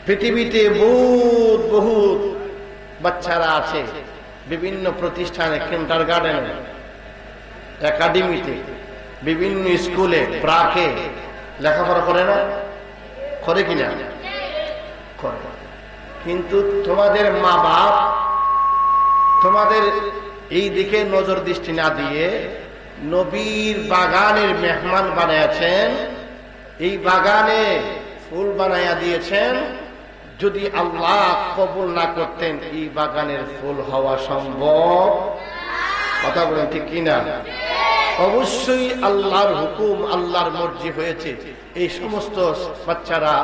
পৃথিবীতে বহুত বহুত বাচ্চারা আছে বিভিন্ন প্রতিষ্ঠানে, কিন্ডারগার্টেনে, একাডেমিতে, বিভিন্ন স্কুলে, প্রাকে লেখাপড়া করে না? করে কিনা? করে। কিন্তু তোমাদের মা বাপ তোমাদের এই দিকে নজর দৃষ্টি না দিয়ে নবীর বাগানের মেহমান বানিয়েছেন, এই বাগানে ফুল বানাইয়া দিয়েছেন। যদি আল্লাহ কবুল না করতেন এই বাগানের ফুল হওয়া সম্ভব? কথা বলেন ঠিক কিনা? অবশ্যই আল্লাহর হুকুম, আল্লাহর মর্জি হয়েছে। এই সমস্ত বাচ্চারা,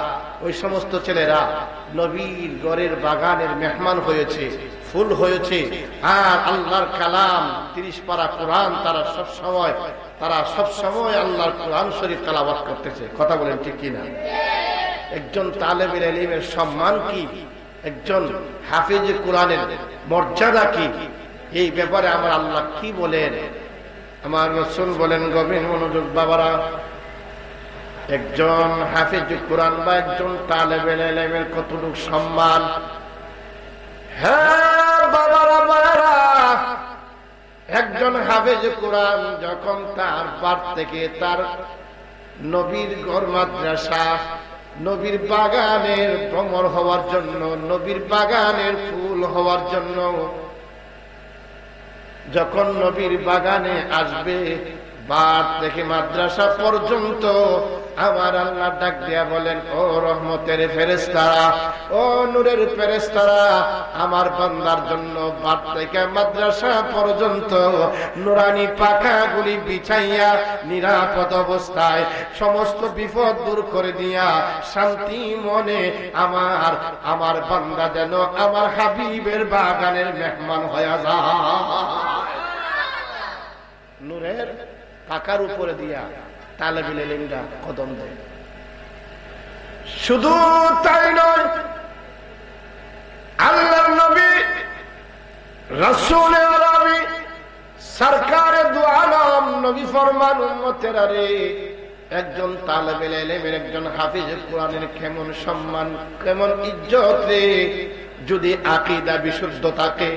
ওই সমস্ত ছেলেরা নবীর ঘরের বাগানের মেহমান হয়েছে, ফুল হয়েছে। আর আল্লাহর কালাম 30 পারা কোরআন তারা সবসময় আল্লাহর কোরআন শরীফ তেলাওয়াত করতেছে। কথা বলেন ঠিক কিনা? একজন তালেবের ইলমের সম্মান কি, একজন হাফেজ কোরআনের মর্যাদা কি, এই ব্যাপারে আমার আল্লাহ কি বলেন, আমার রাসূল বলেন। গভীর মনোযোগ বাবারা, একজন হাফেজ কোরআন বা একজন তালেবের ইলমের কতটুকু সম্মান। হ্যাঁ বাবারা, বাবারা, একজন হাফেজ কোরআন যখন তার বাড়ি থেকে তার নবীর ঘর মাদ্রাসা, নবীর বাগানের ভ্রমণ হওয়ার জন্য, নবীর বাগানের ফুল হওয়ার জন্য যখন নবীর বাগানে আসবে, বাড়ি থেকে মাদ্রাসা পর্যন্ত আমার আল্লাহ ডাক দিয়া বলেন, ও রহমতের ফেরেশতারা, ও নূরের ফেরেশতারা, আমার বান্দার জন্য বাড়ি থেকে মাদ্রাসা পর্যন্ত নুরানি পাখাগুলি বিছাইয়া নিরাপদ অবস্থায় সমস্ত বিপদ দূর করে দিয়া শান্তি মনে আমার বান্দা যেন আমার হাবিবের বাগানের মেহমান হয়ে যায়। নূরের পাখার উপরে দিয়া তালেবেল ইলমরা কদম দেয়। শুধু তাই নয়, আল্লাহর নবী রাসূল আরবি সরকারে দু আলম নবী ফরমান, উম্মতেরা রে, একজন তালেবেল ইলমের, একজন হাফেজ কোরআনের কেমন সম্মান, কেমন ইজ্জত রে। যদি আকীদা বিশুদ্ধ থাকে,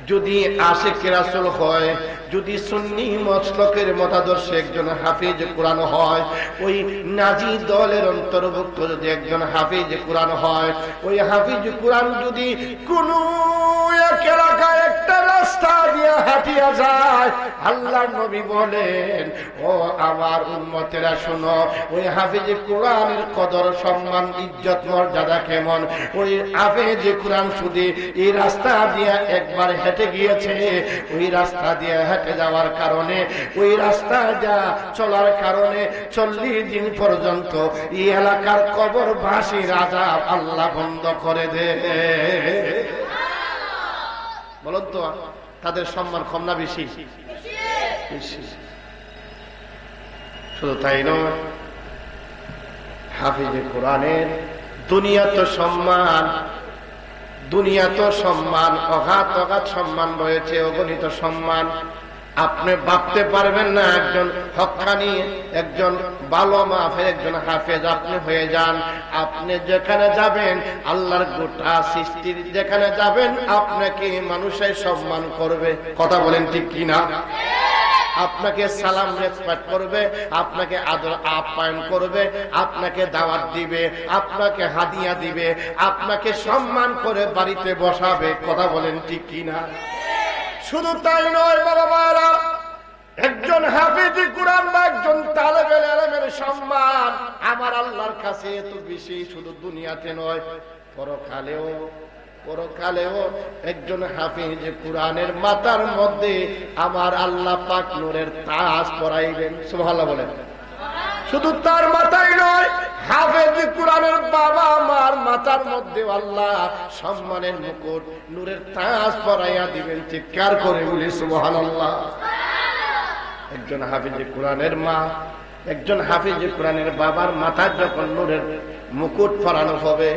যদি আশিক রাসূল হয়, যদি সুন্নি মসলকের মতাদর্শে একজন হাফেজ কোরআন হয়, ওই নাজি দলের অন্তর্ভুক্ত যদি একজন হাফেজ কোরআন হয়, ওই হাফেজ কোরআন যদি কোন এক এলাকায় একটা রাস্তা দিয়ে হাঁটিয়া যায়, আল্লাহর নবী বলেন, ও আমার উম্মতেরা শোনো, ওই হাফেজ কোরআনের কদর, সম্মান, ইজ্জত, মর্যাদা কেমন। ওই হাফেজ কোরআন শুধু এই রাস্তা দিয়ে একবার হেঁটে গিয়েছে, ওই রাস্তা দিয়ে হেঁটে যাওয়ার কারণে, ওই রাস্তা যা চলার কারণে 40 দিন পর্যন্ত এই এলাকার কবরবাসীর আযাব আল্লাহ বন্ধ করে দে। বলুন তো, তাদের সম্মান কম না বেশি? শুধু তাই নয়, হাফেজে কোরআনের দুনিয়া তো সম্মান, দুনিয়া তো সম্মান, অগাধ অগাধ সম্মান রয়েছে, অগণিত সম্মান। আপনি ভাবতে পারবেন না, একজন হক্কানি, একজন ভালো মাফের একজন হাফেজ আপনি হয়ে যান, আপনি যেখানে যাবেন, আল্লাহর গোটা সৃষ্টির যেখানে যাবেন, আপনাকে মানুষের সম্মান করবে। কথা বলেন ঠিক কিনা? আপনাকে সালাম রেসপেক্ট করবে, আপনাকে আদর আপ্যায়ন করবে, আপনাকে দাওয়াত দিবে, আপনাকে হাদিয়া দিবে, আপনাকে সম্মান করে বাড়িতে বসাবে। কথা বলেন ঠিক কিনা? শুধু তাই নয় বাবারা, একজন হাফেজ কোরআন বা একজন তালেবেল ইলমের সম্মান আমার আল্লাহর কাছে এত বেশি, শুধু দুনিয়াতে নয়, পরকালেও একজন হাফেজ কোরআনের মাথার মধ্যে আমার আল্লাহ পাক নূরের তাজ পরাইবেন। সুবহানাল্লাহ বলেন। শুধু তার মাথায় নয়, হাফেজ কোরআনের বাবা মার মাথার মধ্যে আল্লাহ সম্মানের মুকুট, নূরের তাজ পরাইয়া দিবেন। চিৎকার করে বলি সুবহানাল্লাহ। একজন হাফেজ কোরআনের মা, একজন হাফেজ কোরআনের বাবার মাথায় যখন নূরের মুকুট পরানো হবে,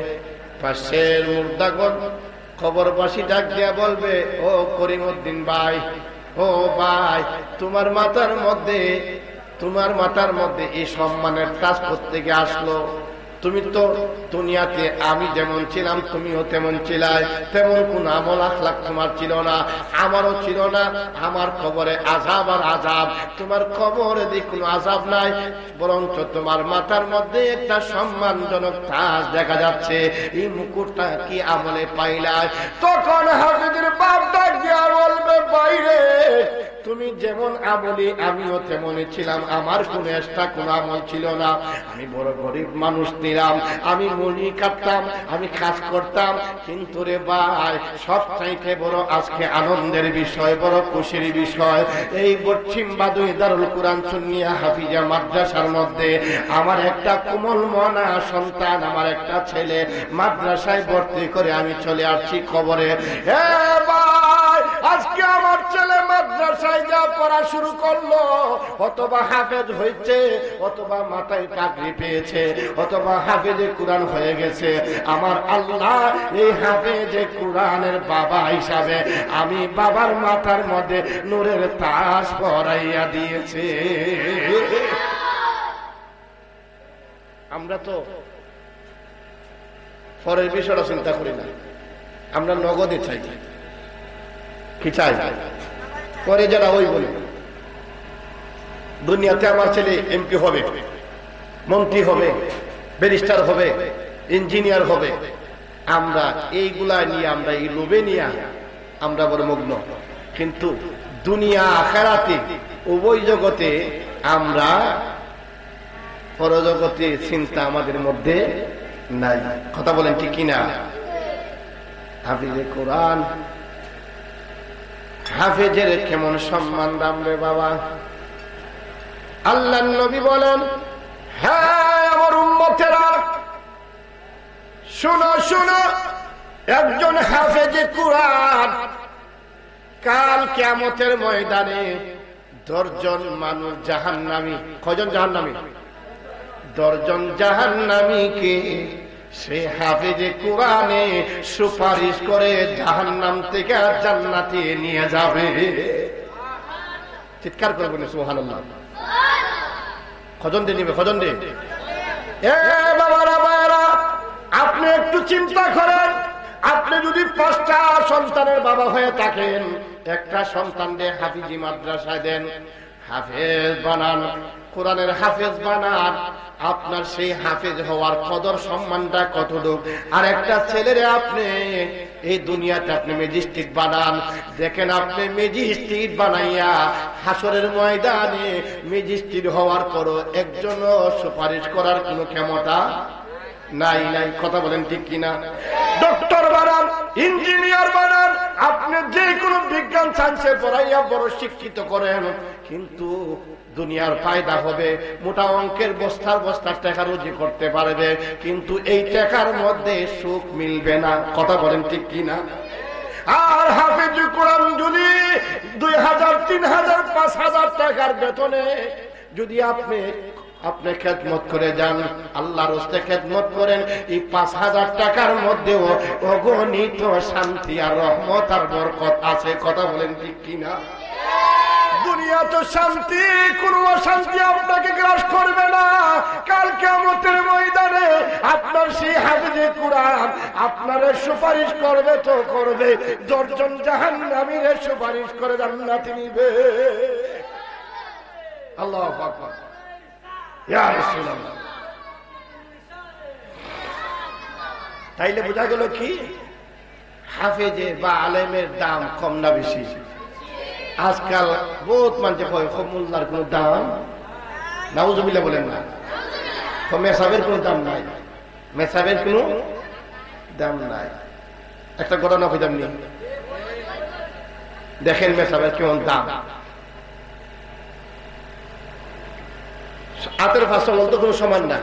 পাশের মুর্দাগণ খবরবাসী ডাক দিয়া বলবে, ও করিমউদ্দিন ভাই, ও ভাই, তোমার মাথার মধ্যে এই সম্মানের তাজ থেকে আসলো। তুমি তো দুনিয়াতে আমি যেমন ছিলাম তুমিও তেমন ছিলাই, তেমন কোন আমল আখলাক তোমার ছিল না, আমারও ছিল না। আমার কবরে আযাব আর আযাব, তোমার কবরে দিয়ে কোনো আযাব নাই, বরঞ্চ তোমার মাথার মধ্যে একটা সম্মানজনক তাজ দেখা যাচ্ছে। এই মুকুটটা কি আমলে পাইলাই? তখন হাফিজের বাপ ডাক দিয়া বলবে, বাইরে তুমি যেমন আমলি আমিও তেমনই ছিলাম, আমার কোন এক্সট্রা কোন আমল ছিল না। আমি বড় গরিব মানুষ ছিলাম, আমি মুড়ি কাটতাম, আমি কাজ করতাম, কিন্তু রে ভাই সবচাইতে বড় আজকে আনন্দের বিষয়, বড় খুশির বিষয়, এই পশ্চিম বাদুই দারুল কুরআন সুন্নিয়া হাফিজা মাদ্রাসার মধ্যে আমার একটা কোমল মনা সন্তান, আমার একটা ছেলে মাদ্রাসায় ভর্তি করে আমি চলে আসছি কবরে। হে ভাই, আজকে আমার ছেলে মাদ্রাসায় যা পড়া শুরু করলো, অথবা হাফেজ হয়েছে, অথবা মাথায় পাগড়ি পেয়েছে, অথবা হাফেজে কুরআন হয়ে গেছে। আমার আল্লাহ এই হাফেজে কুরআনের বাবা হিসাবে আমি বাবার মাথার মধ্যে নূরের তাজ পরাইয়া দিয়েছে। আমরা তো পরের বিষয়টা চিন্তা করি না, আমরা নগদে চাই। কি চাই? পরে যারা ওই বলে দুনিয়াতে আমার ছেলে এমপি হবে, মন্ত্রী হবে, ব্যারিস্টার হবে, ইঞ্জিনিয়ার হবে, আমরা এইগুলা নিয়ে, আমরা এই লোভে নিয়ে আমরা বড় মগ্ন। কিন্তু দুনিয়া আখিরাতে উভয় জগতে আমরা পরজগতে চিন্তা আমাদের মধ্যে নাই। কথা বলেন ঠিক কিনা? হাফিজে কোরআন, হাফেজের কেমন সম্মান দাম রে বাবা। আল্লাহর নবী বলেন, হ্যাঁ আমার উম্মতেরা শোনো শোনো, একজন হাফেজে কুরআন কাল কিয়ামতের ময়দানে 10 জন মানুষ জাহান্নামী। কয়জন জাহান্নামী? 10 জন জাহান্নামীকে সে হাফেজে কুরআনে সুপারিশ করে জাহান্নাম থেকে জান্নাতে নিয়ে যাবে। চিৎকার করবেন সুবহানাল্লাহ। কজন দিয়ে নিবে? কজন দিয়ে? এ বাবারা ভাইরা, আপনি একটু চিন্তা করেন, আপনি যদি 5টা সন্তানের বাবা হয়ে থাকেন, একটা সন্তান দিয়ে হাফিজি মাদ্রাসায় দেন, হাফেজ বানান, কোরআনের হাফেজ বানান, আপনার সেই হাফেজ হওয়ার কদর সম্মানটা কতটুক। আর একটা ছেলেরে আপনি এই দুনিয়াতে আপনি ম্যাজিস্ট্রেট বানান, দেখেন আপনি ম্যাজিস্ট্রেট বানাইয়া হাসরের ময়দানে ম্যাজিস্ট্রেট হওয়ার পরও একজনও সুপারিশ করার কোনো ক্ষমতা নাই। নাই, কথা বলেন ঠিক কিনা? ডক্টর বানান, ইঞ্জিনিয়ার বানান, আপনি যে কোনো বিজ্ঞান সায়েন্সে পড়াইয়া বড় শিক্ষিত করেন, কিন্তু দুনিয়ার ফায়দা হবে, মোটা অঙ্কের বস্তার বস্তার টাকা রুজি করতে পারবে, কিন্তু এই টাকার মধ্যে সুখ মিলবে না। কথা বলেন ঠিক কিনা? আর হাফেজ কোরআন যদি 2000, 3000, 5000 টাকার বেতনে যদি আপনি খেদমত করে যান, আল্লাহর রাস্তায় খেদমত করেন, এই 5000 টাকার মধ্যেও অগণিত শান্তি আর রহমত আর বরকত আছে। কথা বলেন ঠিক কিনা? দুনিয়া তো শান্তি, কোন অশান্তি আপনাকে গ্রাস করবে না। কাল কিয়ামতের ময়দানে আপনার সেই হাফেজে কুরআন আপনার সুপারিশ করবে তো করবে, 10 জন জাহান্নামীর সুপারিশ করে জান্নাতে নিবে। আল্লাহু আকবার, ইয়া রাসূলুল্লাহ। তাইলে বোঝা গেল কি, হাফেজের বা আলেমের দাম কম না বেশি? আজকাল বহুত মানুষ কয় মোল্লার কোন দাম, নাউজুবিল্লাহ বলেন না, মেসাবের কোন দাম নাই, মেসাবের কোন দাম নাই। একটা ঘটনা কইতাম নি, দেখেন মেসাবের কেমন দাম। হাতের ফাঁসল তো কোনো সমান না,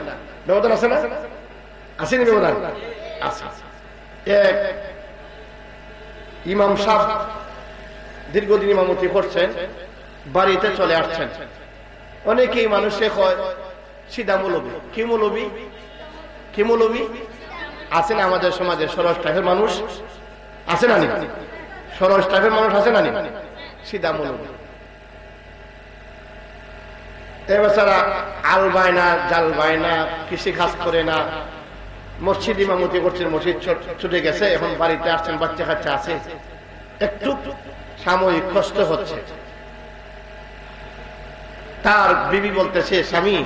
ব্যবধান আছে না? আসেনি ব্যবধান? আচ্ছা, এক ইমাম সাহেব দীর্ঘদিন ইমামতি করছেন, বাড়িতে চলে আসছেন। অনেকেই মানুষে কয় সিধা মৌলবী। কি মৌলবী? কি মৌলবী আছে না আমাদের সমাজে? সরস টাইপের মানুষ আছে না? সরস টাইপের মানুষ আছে না? সিধা মৌলবী। এ বেচারা আল বায় না, জাল বায় না, কৃষি কাজ করে না, মসজিদ ইমামতি করছেন, মসজিদ ছুটে গেছে, এখন বাড়িতে আসছেন, বাচ্চা কাচ্চা আছে, একটু সাময়িক কষ্ট হচ্ছে। তার বিবি বলতেছে, স্বামী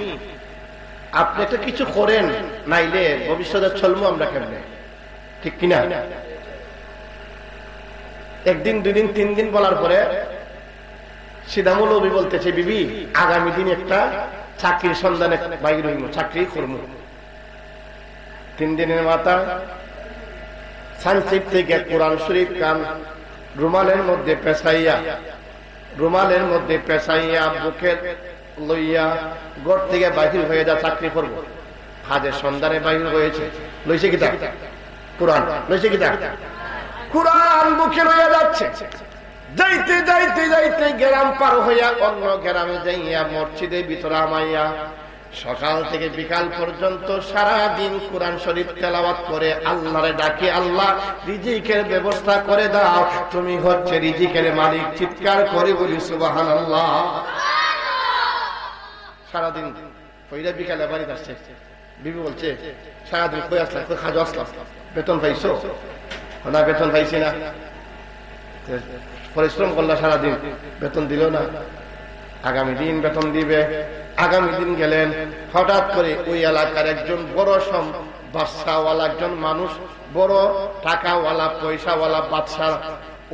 আপনি একটা কিছু করেন, নাইলে ভবিষ্যতে চলবো আমরা কেমনে, ঠিক কিনা? একদিন, দুদিন, 3 দিন বলার পরে সিদামৌলবী বলতেছে, বিবি আগামী দিন একটা চাকরির সন্ধানে বাইরে হইব, চাকরি করবো। 3 দিনের মাথা সানসিপ থেকে কোরআন শরীফ কান রুমালের মধ্যে পেশাইয়া বুকের লইয়া ঘর থেকে বাহির হয়ে যা চাকরি করব। কাজের সন্ধানে বাহির হয়েছে, লইছে কিতা কোরআন, লইছে কিতা কোরআন বুকে লইয়া যাচ্ছে। যাইতে যাইতে যাইতে গ্রাম পার হইয়া অন্য গ্রামে যাইয়া মসজিদের ভিতরে আমাইয়া সকাল থেকে বিকাল পর্যন্ত সারাদিন কোরআন শরীফ তেলাওয়াত করে আল্লাহরে ডাকে, আল্লাহ রিজিকের ব্যবস্থা করে দাও, তুমি হচ্ছে রিজিকের মালিক। চিৎকার করে বলি সুবহানাল্লাহ। সারাদিন কইরা বিকালে বাড়িতে আসছে, বিবি বলছে সারাদিন কই আসলাম, কই খাজো আসলাম, বেতন পাইছো না? বেতন পাইছি না। পরিশ্রম করলা সারাদিন, বেতন দিল না, আগামী দিন বেতন দিবে। আগামী দিন গেলেন, হঠাৎ করে ওই এলাকার একজন বড় বাদশাওয়ালা একজন মানুষ, বড় টাকাওয়ালা পয়সাওয়ালা বাদশা,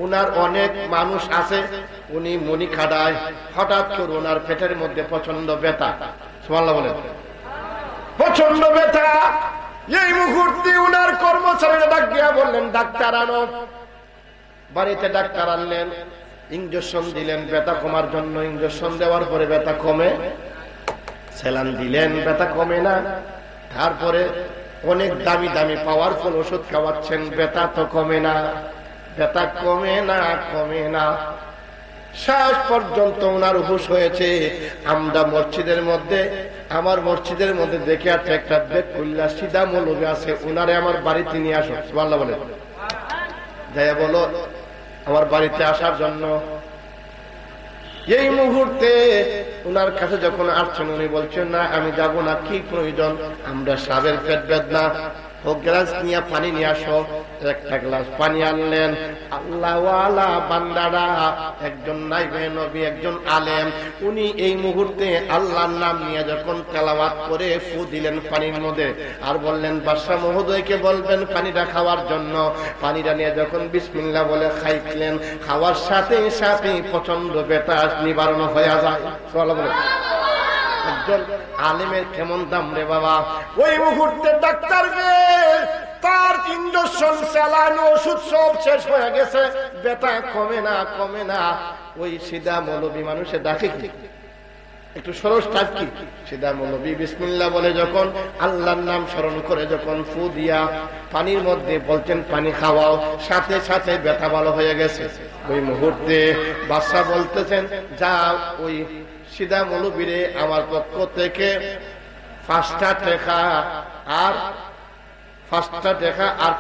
উনার অনেক মানুষ আছে, উনি মনি খাড়ায়। হঠাৎ করে ওনার পেটের মধ্যে প্রচন্ড ব্যথা, সুবহানাল্লাহ বলেন, প্রচন্ড ব্যথা। এই মুহূর্তে উনার কর্মচারীরা ডাক দিয়া বললেন, ডাক্তার আনো। বাড়িতে ডাক্তার আনলেন, ইঞ্জেকশন দিলেন ব্যথা কমার জন্য। ইঞ্জেকশন দেওয়ার পরে ব্যথা কমে, সেলান দিলেন, ব্যথা কমে না। তারপরে অনেক দামি দামি পাওয়ারফুল ওষুধ খাওয়াচ্ছেন, ব্যথা তো কমে না, ব্যথা কমে না, কমে না। শেষ পর্যন্ত ওনার হুঁশ হয়েছে। আমরা মসজিদের মধ্যে, আমার মসজিদের মধ্যে দেখে আছে একটা বেকুল্লা সিধা মৌলবী আছে, ওনারে আমার বাড়িতে নিয়ে আসো। সুবহানাল্লাহ বলে, যাই বলো আমার বাড়িতে আসার জন্য। এই মুহূর্তে উনার কাছে যখন আসছেন, উনি বলছেন না আমি যাব না, কি প্রয়োজন? আমরা সাবের পেট বেদনা, ও গ্লাস নিয়ে পানি নিয়ে আসো। একটা গ্লাস পানি আনলেন। আল্লাহওয়ালা বান্দারা, একজন নাইবে নবী, একজন আলেম, উনি এই মুহূর্তে আল্লাহর নাম নিয়ে যখন তেলাওয়াত করে ফু দিলেন পানির মধ্যে, আর বললেন বাদশা মহোদয়কে বলবেন পানিটা খাওয়ার জন্য। পানিটা নিয়ে যখন বিসমিল্লাহ বলে খাইলেন, খাওয়ার সাথে সাথে প্রচন্ড ব্যথা নিবারণ হয়ে যায়। সুবহানাল্লাহ বলে, একজন আলেমের কেমন দাম রে বাবা। ওই মুহূর্তে ডাক্তার তার ইঞ্জেকশন, স্যালাইন, ওষুধ সব শেষ হয়ে গেছে, ব্যথা কমে না, কমে না। ওই সিধা মৌলবী মানুষে ডাকে কি একটু সরস টাইপ, কি সিধা মৌলবী বিসমিল্লাহ বলে যখন আল্লাহর নাম স্মরণ করে যখন ফু দিয়া পানির মধ্যে বলছেন পানি খাওয়াও, সাথে সাথে ব্যথা ভালো হয়ে গেছে। ওই মুহূর্তে বাদশা বলতেছেন, যা ওই সিধা মৌলবীরে আমার পক্ষ থেকে 5টা টাকা আর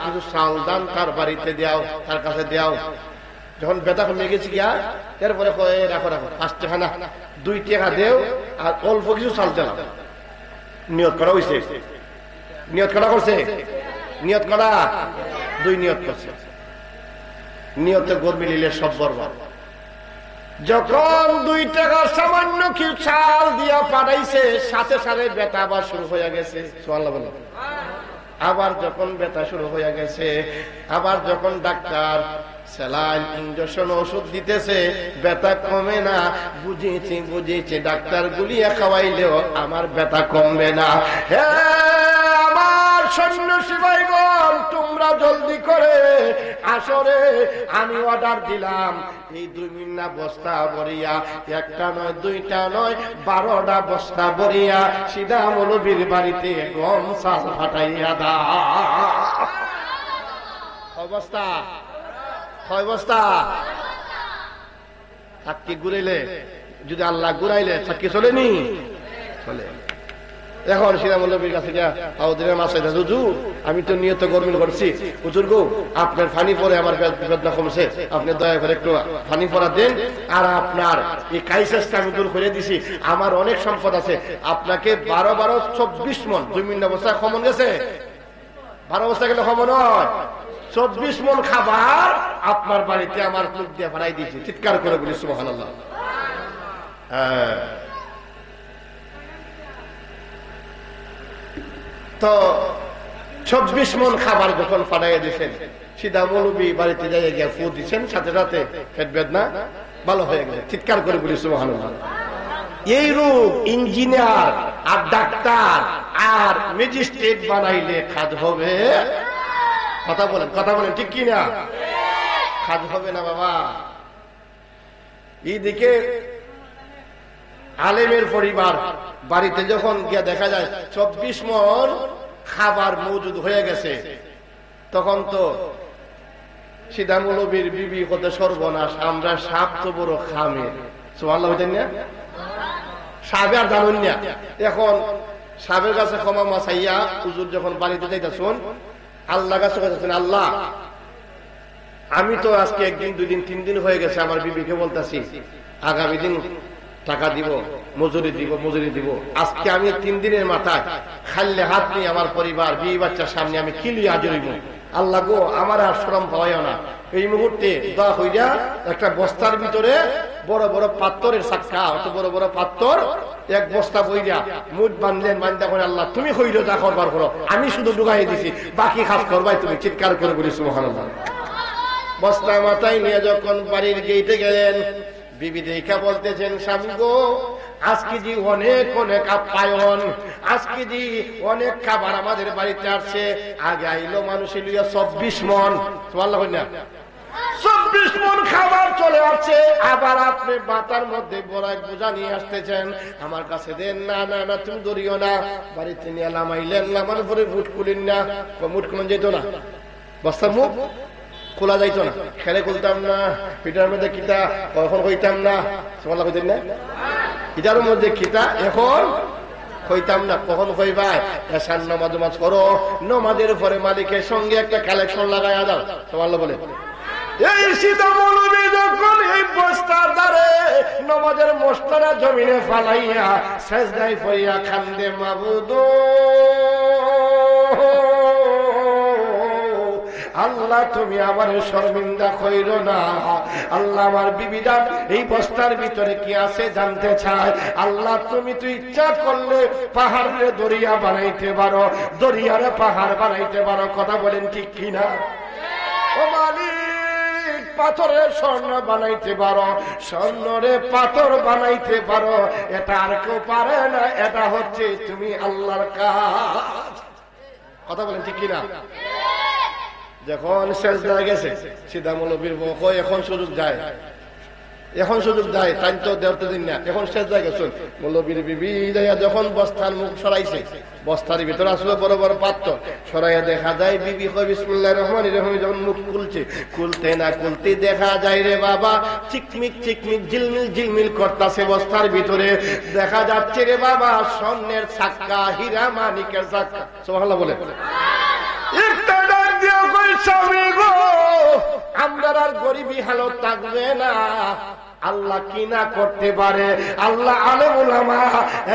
কিছু চাল দান তার বাড়িতে দেও, তার কাছে দেও। যখন ব্যথা কমে গেছে গিয়া, এরপরে রাখো রাখো, 5 টাকা না 2 টাকা দেও আর অল্প কিছু চাল দিলাম। নিয়ত করা হয়েছে, নিয়ত করা করছে, নিয়ত করা 2 নিয়ত করছে। নিয়তে গর্মি নিলে সব বরবাদ। যখন 2 টাকার সামান্য কিছু চাল দিয়া পাঠাইছে, সাথে সাথে ব্যথা আবার শুরু হয়ে গেছে। সুবহানাল্লাহ বলো। আবার যখন ব্যথা শুরু হয়ে গেছে, আবার যখন ডাক্তার স্যালাইন, ইঞ্জেকশন, ওষুধ দিতেছে, ব্যথা কমে না। বুঝেছি ডাক্তার গুলিয়া খাওয়াইলেও আমার ব্যথা কমবে না। আমার সৈন্য সিপাহীগণ, তোমরা জলদি করে আসরে, আমি অর্ডার দিলাম এই 2 মিন্না বস্তা ভরিয়া, একটা নয়, 2টা নয়, 12টা বস্তা ভরিয়া সিধা মৌলবীর বাড়িতে গম চাল ফাটাইয়া দা। অবস্থা অবস্থা চাকরি ঘুরাইলে, যদি আল্লাহ ঘুরাইলে চাকরি চলেনি, চলে। এখন সিধা মৌলবীর কাছে গিয়া হুজুর, আমি তো নিয়ত গরমিল করছি, হুজুর গো আপনার ফানি পরে আমার বেদনা কমছে, আপনি দয়া করে একটু ফানি পরা দেন, আর আপনার এই কাইসেসটা আমি দূর করে দিছি, আমার অনেক সম্পদ আছে, আপনাকে 12 24 মন 2 মিন্না বস্তা কমন গেছে, 12 বস্তা গেলে হবে নয়, 24 মণ খাবার আপনার বাড়িতে আমার মুখ দিয়ে বাড়াই দিয়েছি। চিৎকার করে বলি সুবহানাল্লাহ। তো 26 মণ খাবার যখন পাঠাইয়া দিয়েছেন, সিধা মৌলবী বাড়িতে যাইয়া গিয়া ফু দিচ্ছেন, সাথে সাথে পেট বেদনা ভালো হয়ে গেছে। চিৎকার করে বলি সুবহানাল্লাহ। এই রূপ ইঞ্জিনিয়ার আর ডাক্তার আর ম্যাজিস্ট্রেট বানাইলে কাজ হবে? কথা বলেন ঠিক কি না? কাজ হবে না বাবা। এইদিকে আলেমের পরিবার বাড়িতে যখন গিয়া দেখা যায় 24 মণ খাবার মজুদ হয়ে গেছে, তখন তো সিধা মৌলবীর বিবি হতে সর্বনাশ, আমরা সাপ তো বড় খামে। সুবহানাল্লাহ হইতেন না? সাবে আর জানুন না। এখন সাবের কাছে ক্ষমা মাসাইয়া হুজুর যখন বাড়িতে যাইতেছেন, আল্লাহ কাছে বলতেছেন, আল্লাহ আমি তো আজকে 1 দিন 2 দিন 3 দিন হয়ে গেছে আমার বিবিকে বলতেছি আগামী দিন টাকা দিব, মজুরি দিব। আজকে আমি 3 দিনের মাথায় খাইলে হাত নিয়ে আমার পরিবার বিবি বাচ্চার সামনে আমি কিলিয়ে হাজির হইব। আল্লাহ গো, আমার আর শরম পাওয়াইও না। এই মুহূর্তে দোয়া হইয়া একটা বস্তার ভিতরে বড় বড় পাথরের চাক্কা, অত বড় বড় পাথর 1 বস্তা বইয়া মুঠ বাঁধলেন। বান্ধা করে আল্লাহ তুমি হইল যা করবার করো, আমি শুধু ঢুকাই দিছি, বাকি কাজ করবাই তুমি। চিৎকার করে বলি সুবহানাল্লাহ। বস্তা মাথায় নিয়ে যখন বাড়ির গেটে গেলেন, বিবি দেখা বলতেছেন, স্বামী গো আজকে যে অনেক আপ্যায়ন, আজকে যে অনেক খাবার আমাদের বাড়িতে আসছে। আগে আইলো মানুষ লইয়া 24 মণ, সুবহানাল্লাহ না, 24 মণ খাবার চলে আসছে। আবার আপনি বাতার মধ্যে বড় এক বোঝা নিয়ে আসতেছেন, আমার কাছে দেন। না না না, তুমি ধরিও না। বাড়িতে নিয়ে লামাইলেন, লামার পরে মুঠ খুলেন না। মুঠ খুলন যেত না, বস্তার মুখ খোলা যাইতো না, খেলে খুলতাম না। পিঠার মধ্যে কিতা কখন কইতাম না, সুবহানাল্লাহ কইতেন না? পিঠার মধ্যে কিতা এখন কইতাম না, কখন কইবাই? এসার নামাজ করো, নামাজের পরে মালিকের সঙ্গে একটা কালেকশন লাগাইয়া দাও। সুবহানাল্লাহ বলে। এই সিধা মৌলবী যখন এই বস্তার দ্বারে নামাজের মস্তরা জমিনে ফালাইয়া সেজদায় পড়িয়া খান্দে, মাবুদ আল্লাহ তুমি আমার শর্মিন্দা কইরো না। আল্লাহ আমার বিবিরা এই বস্তার ভিতরে কি আছে জানতে চায়। আল্লাহ তুমি তো ইচ্ছা করলে পাহাড়ে দরিয়া বানাইতে পারো, দরিয়ারে পাহাড় বানাইতে পারো। কথা বলেন ঠিক কিনা? ও মালিক, পাথরের স্বর্ণ বানাইতে পারো, স্বর্ণরে পাথর বানাইতে পারো। এটা আর কেউ পারে না, এটা হচ্ছে তুমি আল্লাহর কাজ। কথা বলেন ঠিক কিনা? যখন সেজদা গেছে, সিধা মৌলবীর বউ এখন সুযোগ যায়, তাই তো দেওয়াতে দিন না। এখন সেজদা গেছেন, মৌলবীর বিবি যাইয়া যখন বস্তার মুখ সরাইছে, বস্তার ভিতরে আসলে বড় বড় পাত্র সরাইয়া দেখা যায় বিবি কয় বিসমিল্লাহির রহমানির রহিম। যখন মুখ খুলতে না খুলতে দেখা যায় রে বাবা চিকমিক ঝিলমিল করতেছে বস্তার ভিতরে। দেখা যাচ্ছে রে বাবা স্বর্ণের চাক্কা, হীরা মানিকের চাক্কা। সুবহানাল্লাহ বলে। একটা ডাক দিয়া কই, স্বামী গো আমরা আর গরিবী হালত থাকবে না। আল্লাহ কি না করতে পারে। আল্লাহ আলেম উলামা,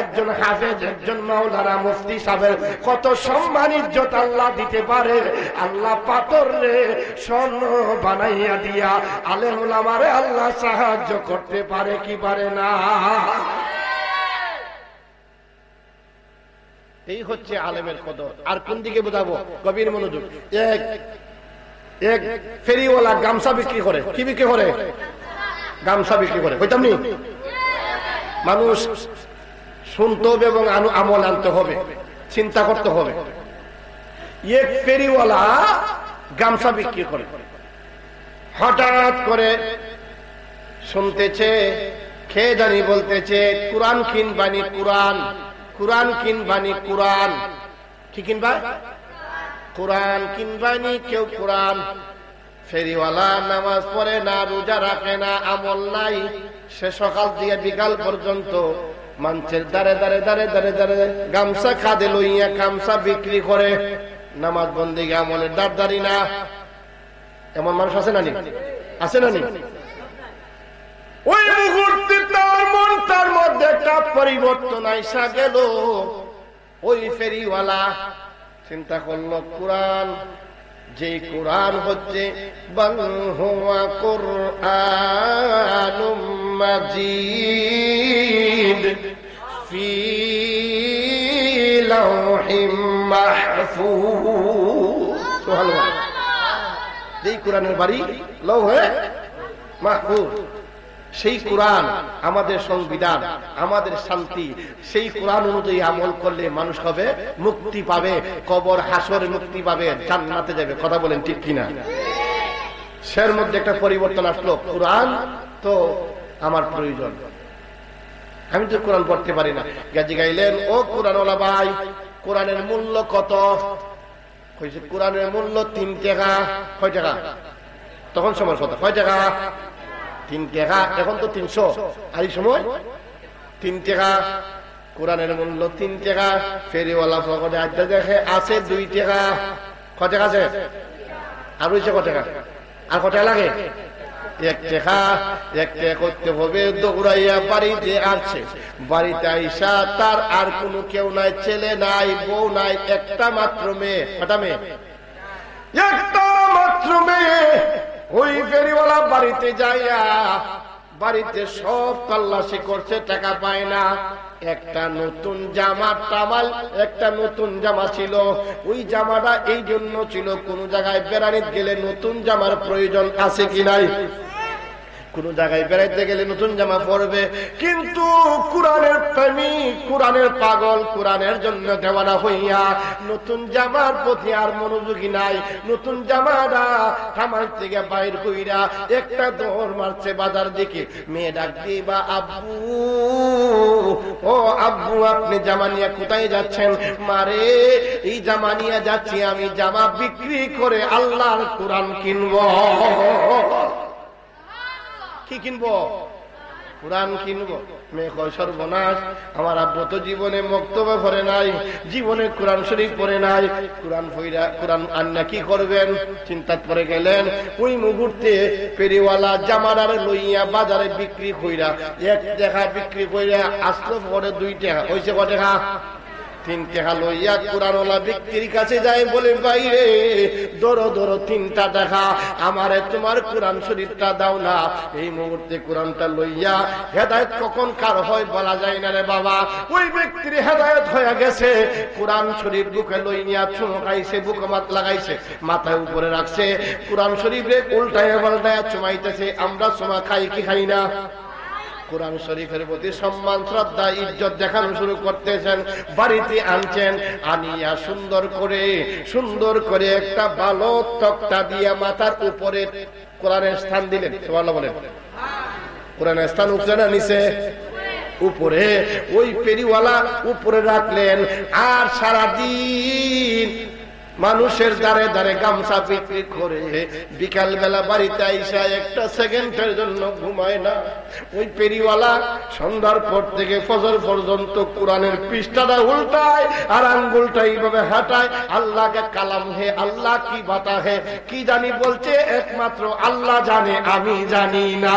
একজন হাফেজ, একজন মাওলানা মুফতি সাহেবের কত সম্মান ইজ্জত আল্লাহ দিতে পারে। আল্লাহ পাথর রে স্বর্ণ বানাইয়া দিয়া আলেম উলামারে আল্লাহ সাহায্য করতে পারে কি পারে না? এই হচ্ছে আলেমের কদর। আর কোন দিকে বোঝাবো? গভীর মনোযোগ। এক ফেরিওয়ালা গামছা বিক্রি করে। কি বিক্রি করে? গামছা বিক্রি করে। কইতাম নি? মানুষ শুনতে হবে এবং আমল আনতে হবে, চিন্তা করতে হবে। এক ফেরিওয়ালা গামছা বিক্রি করে। হঠাৎ করে শুনতেছে, খেয়ে জানি বলতেছে, কোরআন কিনবানি, কোরআন কিনবানি, কোরআন। কি কিনবা? কোরআন কিনবানি কেউ কোরআন। ফেরিওয়ালা নামাজ পড়ে না, রোজা রাখে না, আমল নাই। সে সকাল দিয়ে বিকাল পর্যন্ত মানুষের দাঁড়ে গামছা খাদে লইয়া গামছা বিক্রি করে। নামাজ বন্দেগী আমলের দাঁড়ি না। এমন মানুষ আছে না? আছে না? ওই মুহূর্তে তার মনটার মধ্যে একটা পরিবর্তন আইসা গেল। ওই ফেরিওয়ালা চিন্তা করলো কোরআন, যে কোরআন হচ্ছে বাল হুয়া কুরআনুম মাজিদ ফি লাওহিম মাহফুজ। সুবহানাল্লাহ। যেই কোরআনের বাড়ি লৌহে মাহফুজ, সেই কোরআন আমাদের সংবিধান, আমাদের শান্তি। সেই কোরআন অনুযায়ী আমল করলে মানুষ হবে মুক্তি পাবে, কবর হাসরে মুক্তি পাবে, জান্নাতে যাবে। কথা বলেন ঠিক কিনা? সের মধ্যে একটা পরিবর্তন আসলো, কোরআন তো আমার প্রয়োজন, আমি তো কোরআন পড়তে পারি না। গাজী গাইলেন, ও কোরআনওয়ালা ভাই, কোরআনের মূল্য কত? কোরআনের মূল্য 3 টাকা। কয় টাকা? তখন সময় কত? কয় টাকা? 3 টাকা। এখন তো 300, আর এই সময় 3 টাকা। কোরআনের মূল্য 3 টাকা। ফেরিওয়ালা পকেটে আড্ডা দেখে আছে 2 টাকা। কয় টাকা আছে? আর রয়েছে কয় টাকা? আর কয় টাকা লাগে? 1 টাকা। 1 টাকা করতে হবে। দৌড়াইয়া বাড়িতে আসছে, বাড়িতে আইসা তার আর কোনো কেউ নাই, ছেলে নাই, বউ নাই, একটা মাত্র মেয়ে। কটা মেয়ে? একটা মাত্র মেয়ে। ওই ফেরিওয়ালা বাড়িতে যাইয়া বাড়িতে সব তল্লাশি করছে, টাকা পায় না। একটা নতুন জামা টামাল, একটা নতুন জামা ছিল। ওই জামাটা এই জন্য ছিল, কোন জায়গায় বেড়ানিতে গেলে নতুন জামার প্রয়োজন আছে কি নাই? কোন জায়গায় বেড়াইতে গেলে নতুন জামা পরবে। কিন্তু কোরআনের প্রেমিক, কোরআনের পাগল, কোরআনের জন্য দেওয়ানা হইয়া নতুন জামার প্রতি আর মনোযোগী নাই। নতুন জামাটা খামার থেকে বাইর কইরা একটা দৌড় মারছে বাজার দিকে। মেয়ে ডাক দিয়ে, বা আব্বু, ও আব্বু, আপনি জামা নিয়ে কোথায় যাচ্ছেন? মারে, এই জামা নিয়ে যাচ্ছি আমি জামা বিক্রি করে আল্লাহর কোরআন কিনব। কি কিনবো? কোরআন কিনবো। মেয়ে কয়, সর্বনাশ, আমার আব্বু তো জীবনে মক্তবে পড়ে নাই, জীবনে কোরআন শরীফ পড়ে নাই, কোরআন ফইরা কোরআন আন্না কি করবেন? চিন্তা করে গেলেন। ওই মুহূর্তে ফেরিওয়ালা জামাদারে লইয়া বাজারে বিক্রি কইরা 1 টাকা বিক্রি কইরা আসলো, পরে 2 টাকা। হয়েছে কয় টাকা? 3 টাকা লইয়া কোরআনওয়ালা ব্যক্তির কাছে যায়, বলে, ভাই রে, ধরো ধরো 3টা টাকা, আমারে তোমার কোরআন শরীফটা দাও না। এই মুহূর্তে কোরআনটা লইয়া, হেদায়েত কখন কার হয় বলা যায় না রে বাবা। ওই ব্যক্তির হেদায়েত হয়ে গেছে। কোরআন শরীফ বুকে লইয়া চুমকাইছে, বুকে মাত লাগাইছে, মাথায় উপরে রাখছে, কোরআন শরীফে উল্টায় পাল্টায় চুমাইতেছে। আমরা চুমা খাই কি খাই না? কোরআন শরীফের প্রতি সম্মান, শ্রদ্ধা, ইজ্জত দেখানো শুরু করতেছেন। বাড়িতে আনছেন, আনিয়া সুন্দর করে একটা ভালো তক্তা দিয়ে মাথার উপরে কোরআনের স্থান দিলেন। সুবহানাল্লাহ বলেন। কোরআনের স্থান উপরে না নিচে? উপরে। ওই পেরিওয়ালা উপরে রাখলেন। আর সারাদিন মানুষের দ্বারে দ্বারে গামছা বিক্রি করে বিকাল বেলা বাড়িতে আইসা একটা সেকেন্ডের জন্য ঘুমায় না। ওই পেরিওয়ালা সন্ধ্যার পর থেকে ফজর পর্যন্ত কোরআনের পৃষ্ঠাটা উল্টায় আর আঙ্গুলটা এইভাবে হাঁটায়। আল্লাহকে কালাম হে, আল্লাহ কি বাতা হে, কি জানি বলছে, একমাত্র আল্লাহ জানে, আমি জানি না।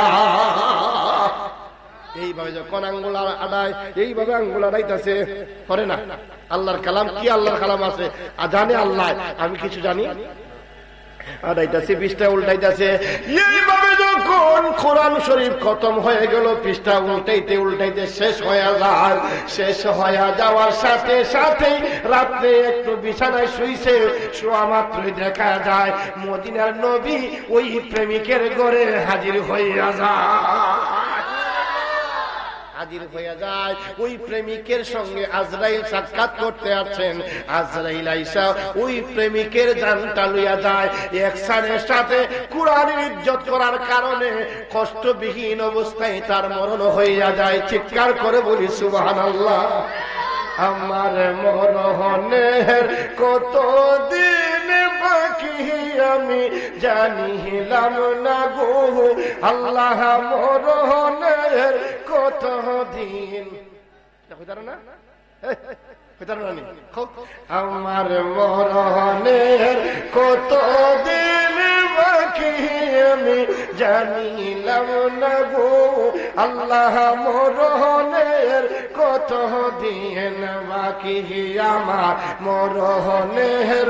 এইভাবে যখন আঙ্গুল আড়ায়, এইভাবে আঙ্গুল আড়াইতেছে, করে না? আল্লাহর কালাম কি? আল্লাহর কালাম আছে, জানে আল্লাহ, আমি কিছু জানি। আড়াইতেছে, পৃষ্ঠা উল্টাইতেছে। এইভাবে যখন কোরআন শরীফ খতম হয়ে গেল, পৃষ্ঠা উল্টাইতে উল্টাইতে শেষ হয়ে যায়। শেষ হয়ে যাওয়ার সাথে সাথেই রাত্রে একটু বিছানায় শুইছে, শোয়া মাত্রই দেখা যায় মদিনার নবী ওই প্রেমিকের ঘরে হাজির হইয়া যায়। ওই প্রেমিকের সঙ্গে আজরাইল সাক্ষাৎ করতে আসছেন। আজরাইল আইসা ওই প্রেমিকের জানটা লইয়া যায়। একসানের সাথে কোরআনের ইজ্জত করার কারণে কষ্টবিহীন অবস্থায় তার মরণ হইয়া যায়। চিৎকার করে বলি সুবহানাল্লাহ। আমার মরণের কতদিন বাকি আমি জানিলাম না গো আল্লাহ, মরণের কতদিন। আমার মরণের কতদিন বাকি আমি জানিলাম না গো আল্লাহ মরণের কত দিন বাকি আমার মরণের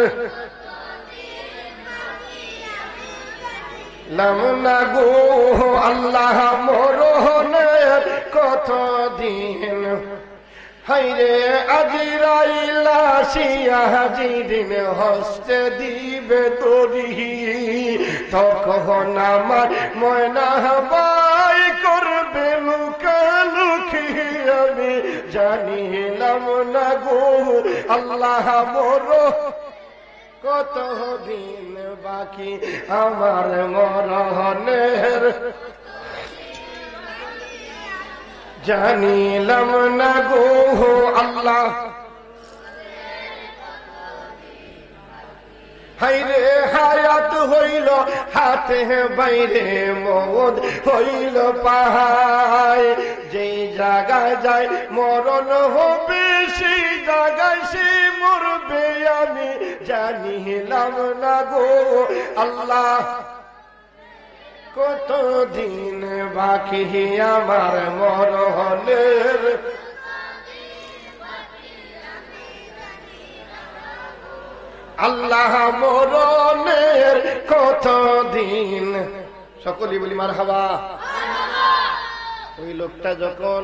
লামনা গো আল্লাহ মরণের কত দিন হাইরে আজরাইল আসিয়া যেদিন হস্তে দিবে তরি তখন আমার ময়না বাই করবে লুকালুকি আমি জানিলাম না গো আল্লাহ কত দিন বাকি আমার মরণের জানিলাম না গো আল্লাহ হাইরে হায়াত হইল হাতে বাইরে মৌত হইল পাহায় যেই জায়গায় যায় মরণ হবে সেই জায়গায় সে মরবে আমি জানিলাম না গো আল্লাহ কত দিন বাকি আমার মরণের আল্লাহ মরণের কত দিন সকলেই বলি মারহাবা। ওই লোকটা যখন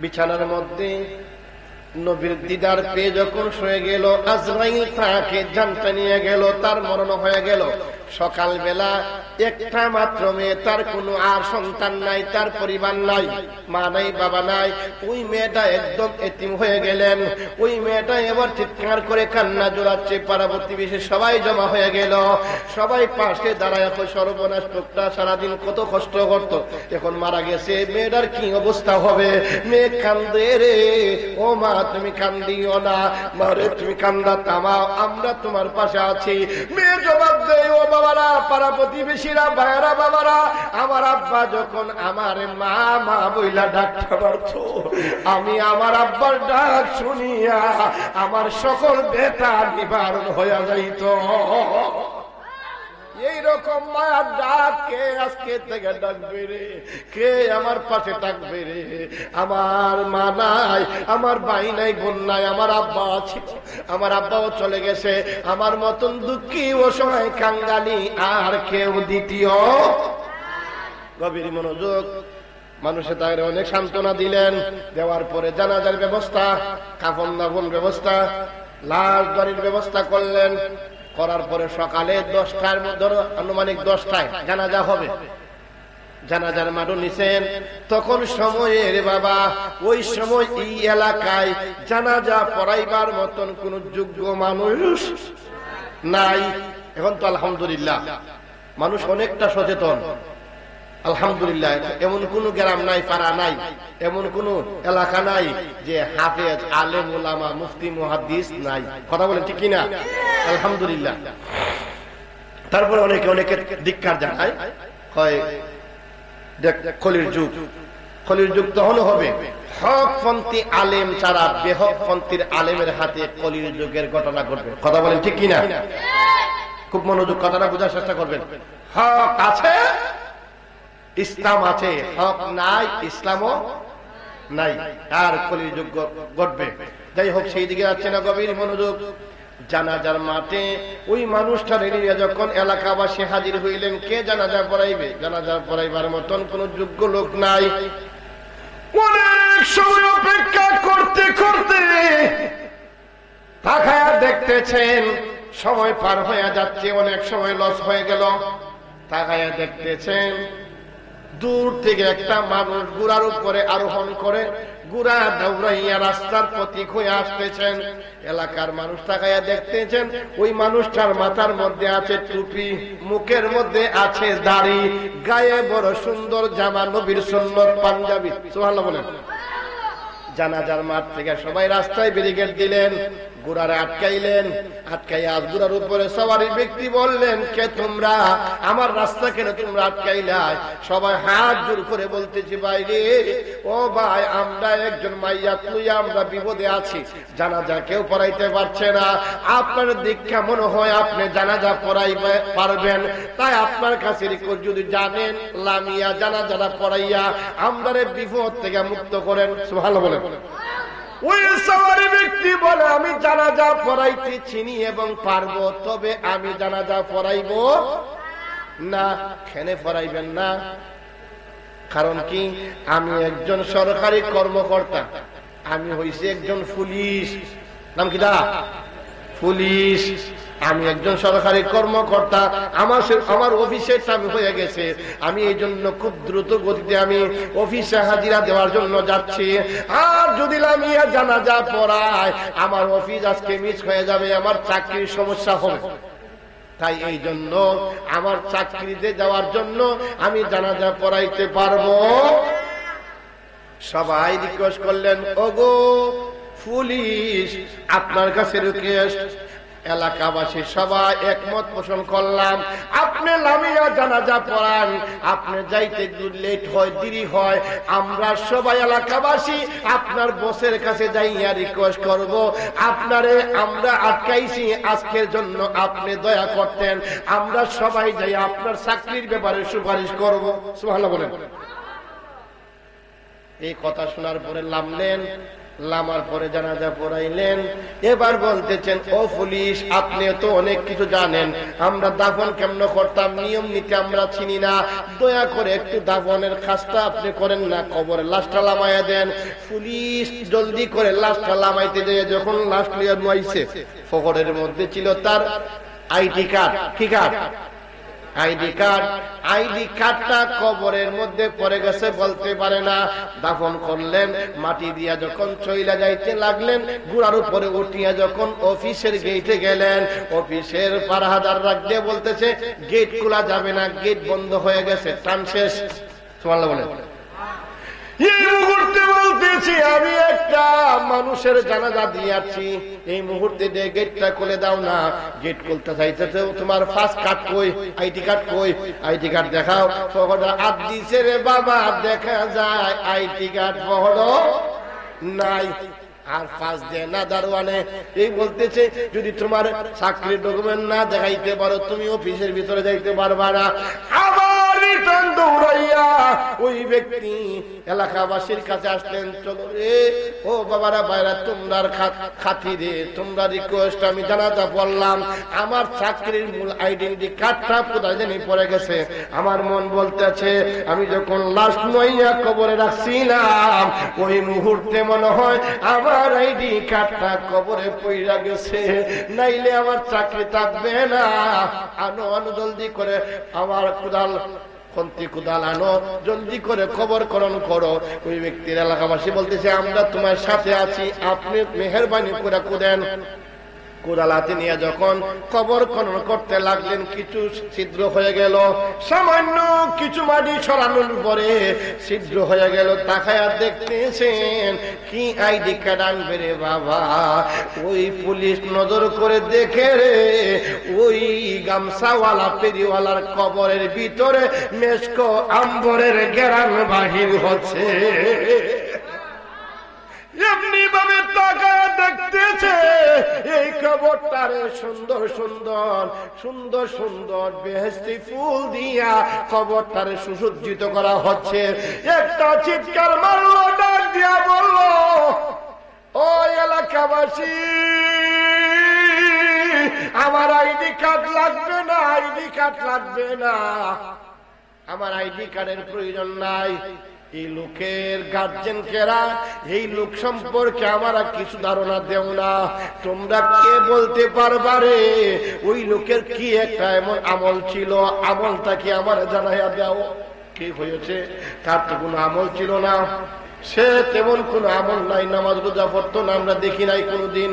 বিছানার মধ্যে নবীর দিদার পেয়ে যখন শুয়ে গেল আজরাইল তাকে জানটা নিয়ে গেল, তার মরণ হয়ে গেল। সকালবেলা একটা মাত্র মেয়ে, তার কোনো আর সন্তান নাই, তার পরিবার নাই, মা নাই বাবা নাই। ওই মেয়েটা একদম এতিম হয়ে গেলেন। ওই মেয়েটা এবার চিৎকার করে কান্না জোড়াচ্ছে, পাড়া প্রতিবেশী সবাই জমা হয়ে গেল। সবাই পাশে দাঁড়ায়, এখন সর্বনাশ লোকটা সারাদিন কত কষ্ট করত, এখন মারা গেছে, মেয়েটার কি অবস্থা হবে? মেয়ে কান্দে রে, ও মা তুমি কান্দিও না, মারে তুমি কান্দা থামাও, আমরা তোমার পাশে আছি। মেয়ে জবাব দেয়, ও বাবারা, পাড়া প্রতিবেশীরা, ভাইয়েরা, বাবারা, আমার আব্বা যখন আমার মা মা বইলা ডাকতে পারত, আমি আমার আব্বার ডাক শুনিয়া আমার সকল ব্যথা নিবারণ হইয়া যাইত। এইরকম মায়ার ডাক কে আজকে থেকে ডাকবে রে? কে আমার পাশে ডাকবে রে? আমার মা নাই, আমার ভাই নাই, বোন নাই, আমার আব্বা আছে, আমার আব্বাও চলে গেছে। আমার মতন দুঃখী অসহায় কাঙ্গালি আর কেউ দ্বিতীয়। গভীর মনোযোগ। মানুষে তাদের অনেক সান্ত্বনা দিলেন, দেওয়ার পরে জানাজার ব্যবস্থা, কাফন দাফন ব্যবস্থা, লাশ গাড়ির ব্যবস্থা করলেন। করার পরে সকালে 10টার মধ্যে, আনুমানিক 10টায় জানাজা হবে। জানাজার মাঠও নিছেন। তখন সময়ের বাবা, ওই সময় এই এলাকায় জানাজা পড়াইবার মতন কোন যোগ্য মানুষ নাই। এখন তো আলহামদুলিল্লাহ মানুষ অনেকটা সচেতন, আলহামদুলিল্লাহ। এমন কোন গ্রাম নাই, পাড়া নাই, এমন কোন এলাকা নাই যে হাফেজ, আলেম, ওলামা, মুফতি, মুহাদ্দিস নাই। কথা বলেন ঠিক কিনা? আলহামদুলিল্লাহ। তারপরে অনেকে অনেকে ধিক্কার জানায়, হয় খলির যুগ, খলির যুগ তখন হবে হকপন্থী আলেম ছাড়া বেহকপন্থীর আলেমের হাতে খলির যুগের ঘটনা ঘটবে। কথা বলেন ঠিক কিনা? খুব মনোযোগ, কথাটা বোঝার চেষ্টা করবেন। হক আছে, ইসলাম আছে, হক নাই, ইসলামও নাই, আর খলির যুগ ঘটবে। যাই হোক, সেই দিকে যাচ্ছে না, গভীর মনোযোগ। জানাজার মাঠে ওই মানুষটা নিয়ে যখন এলাকাবাসী হাজির হইলেন, কে জানাজা পড়াইবে? জানাজা পড়াইবার মতন কোন যোগ্য লোক নাই। অনেক সময় অপেক্ষা করতে করতে তাকায়া দেখতেছেন সময় পার হয়ে যাচ্ছে, অনেক সময় লস হয়ে গেল। তাকায়া দেখতেছেন দূর থেকে একটা মানুষ ঘোড়ার উপরে আরোহণ করে ঘোড়া দৌড়াইয়া রাস্তার প্রতীক হয়ে আসতেছেন। এলাকার মানুষ তাকাইয়া দেখতেছেন ওই মানুষটার মাথার মধ্যে আছে টুপি, মুখের মধ্যে আছে দাড়ি, গায়ে বড় সুন্দর জামা, নবীর সুন্নত পাঞ্জাবি। সুবহানাল্লাহ বলেন। জানাজার মাঠ থেকে সবাই রাস্তায় ব্যারিকেড দিলেন, ঘোড়ারে আটকাইলেন, আটকাইয়া ঘোড়ার উপরে সবারই ব্যক্তি বললেন, কে তোমরা? আমার রাস্তা কেন তোমরা আটকাইলাই? সবাই হাত জোর করে বলতেছি, ভাই রে, ও ভাই, আমরা একজন মাইয়াত লইয়া আমরা বিপদে আছি, জানাজা কেউ পড়াইতে পারছে না, আপনার দিক কেমন হয় আপনি জানাজা পড়াইতে পারবেন, তাই আপনার কাছে রিকোয়েস্ট, যদি জানেন লামিয়া জানাজাটা পড়াইয়া আমাদের বিপদ থেকে মুক্ত করেন। সুবহানাল্লাহ বলেন। ওই সওয়ারি ব্যক্তি বলে, আমি জানাজা পড়াইতে চিনি এবং পারবো, তবে আমি জানাজা পড়াইব না। কেন পড়াইবেন না? কারণ কি? আমি একজন সরকারি কর্মকর্তা, আমি হইছি একজন পুলিশ। নাম কি দা? পুলিশ। আমি একজন সরকারি কর্মকর্তা, আমার অফিসের টাইম হয়ে গেছে, আমি এই জন্য খুব দ্রুত গতিতে আমি অফিসে হাজিরা দেওয়ার জন্য যাচ্ছি। আর যদি লামিয়া জানাজা পড়ায় আমার অফিস আজকে মিস হয়ে যাবে, আমার চাকরির সমস্যা হবে। তাই এই জন্য আমার চাকরিতে যাওয়ার জন্য আমি জানাজা পড়াইতে পারবো। সবাই রিকোয়েস্ট করলেন, ওগো পুলিশ, আপনার কাছে রিকোয়েস্ট। এলাকাবাসী সবাই একমত পোষণ করলাম, আপনি লামিয়া জানাজা পড়ান, আপনি যাইতে লেট হয়, দেরি হয়, আমরা সবাই এলাকাবাসী আপনার বসের কাছে যাইয়া রিকোয়েস্ট করব, আপনারে আমরা আটকাইছি, আজকের জন্য আপনি দয়া করতেন, আমরা সবাই যাই আপনার চাকরির ব্যাপারে সুপারিশ করব। সুবহানাল্লাহ বলেন। এই কথা শোনার পরে নামলেন, লামার পরে জানাজা পড়াইলেন। এবার বলতেছেন, ও পুলিশ, আপনি তো অনেক কিছু জানেন, আমরা দাফন কেমন করতাম নিয়ম নীতি আমরা চিনি না, দয়া করে একটু দাফনের কাজটা আপনি করেন না, কবরে লাশটা লামাইয়া দেন। পুলিশ জলদি করে লাশটা লামাইতে যায়, যখন লাশ লিয়ে নুয়াইছে, পকেটের মধ্যে ছিল তার আইডি কার্ড। কি কার্ড? ID card. আইডি কার্ডটা কবরের মধ্যে পড়ে গেছে, বলতে পারে না। দাফন করলেন, মাটি দিয়া যখন চইলা যাইতে লাগলেন, গুড়ার উপরে উঠিয়া যখন অফিসের গেটে গেলেন, অফিসের পাহারাদার রাখ দিয়ে বলতেছে, গেট খোলা যাবে না, গেট বন্ধ হয়ে গেছে, টান শেষ। সুবহানাল্লাহ বলেন। এই মুহূর্তে বলতেছি, আমি একটা মানুষের জানাজা দিয়েছি, এই মুহূর্তে গেটটা খুলে দাও না। গেট খুলতে চাইতেছে, তোমার ফার্স্ট কার্ড কই? আইডি কার্ড কই? আইডি কার্ড দেখাও। পকেটে হাত দিছে রে বাবা, দেখা যায় আইডি কার্ড পকেটে নাই। আর ফার্স্ট দে না দারোয়ানে, এই বলতেছে, যদি তোমার চাকরির ডকুমেন্ট না দেখাইতে পারো, তুমি অফিসের ভিতরে যাইতে পারবা না। আবার রিটার্ন দৌড়াইয়া ওই ব্যক্তি এলাকাবাসীর কাছে আসলেন, চলো রে, ও বাবারা বাইরা, তোমরা খাতিরে, তোমরা রিকোয়েস্ট, আমি জানাজা পড়লাম, আমার চাকরির মূল আইডেন্টি কার্ডটা কোথায় জানি পড়ে গেছে। আমার মন বলতেছে, আমি যখন লাশ নইয়া কবরে রাখছিলাম, ওই মুহূর্তে মনে হয় আমার আইডি কার্ডটা কবরে পইরা গেছে, নাইলে আমার চাকরি থাকবে না। আনো আনো জলদি করে, আমার কোদাল খন্তি কোদাল আনো, জলদি করে খবর করণ করো। ওই ব্যক্তির এলাকাবাসী বলতেছে, আমরা তোমার সাথে আছি, আপনি মেহেরবানি করে কোদেন। কোদাল হাতে নিয়ে যখন কবর খনন করতে লাগলেন, কিছু ছিদ্র হয়ে গেল, সামান্য কিছু মাটি ছড়ানোর পরে ছিদ্র হয়ে গেল। তাকায়া দেখতেছেন, কি আইডি কার্ড আনবে রে বাবা? ওই পুলিশ নজর করে দেখে রে, ওই গামছাওয়ালা পেরিওয়ালার কবরের ভিতরে মেশকো আম্বরের গেরান বাহির হচ্ছে। এমনি ভাবে তাকায় দেখতেছে, এই কবরটারে সুন্দর সুন্দর সুন্দর সুন্দর বেহেশতি ফুল দিয়া কবরটারে সুসজ্জিত করা হচ্ছে। একটা চিৎকার মারলো, ডাক দিয়া বলল, ও এলাকাবাসী, আমার আইডি কার্ড লাগবে না, আইডি কার্ড লাগবে না, আমার আইডি কার্ডের প্রয়োজন নাই। এই লোকের গার্জেন কেরা, এই লোক সম্পর্কে আমরা কিছু ধারণা দেও না, তোমরা কে বলতে পারবা রে? ওই লোকের কি একটা এমন আমল ছিল, আমলটা কি আমার জানাইয়া দাও। কি হয়েছে? তার তো কোনো আমল ছিল না, সে তেমন কোনো আমল নাই, নামাজ রোজা পড়তো না, আমরা দেখি নাই কোনোদিন।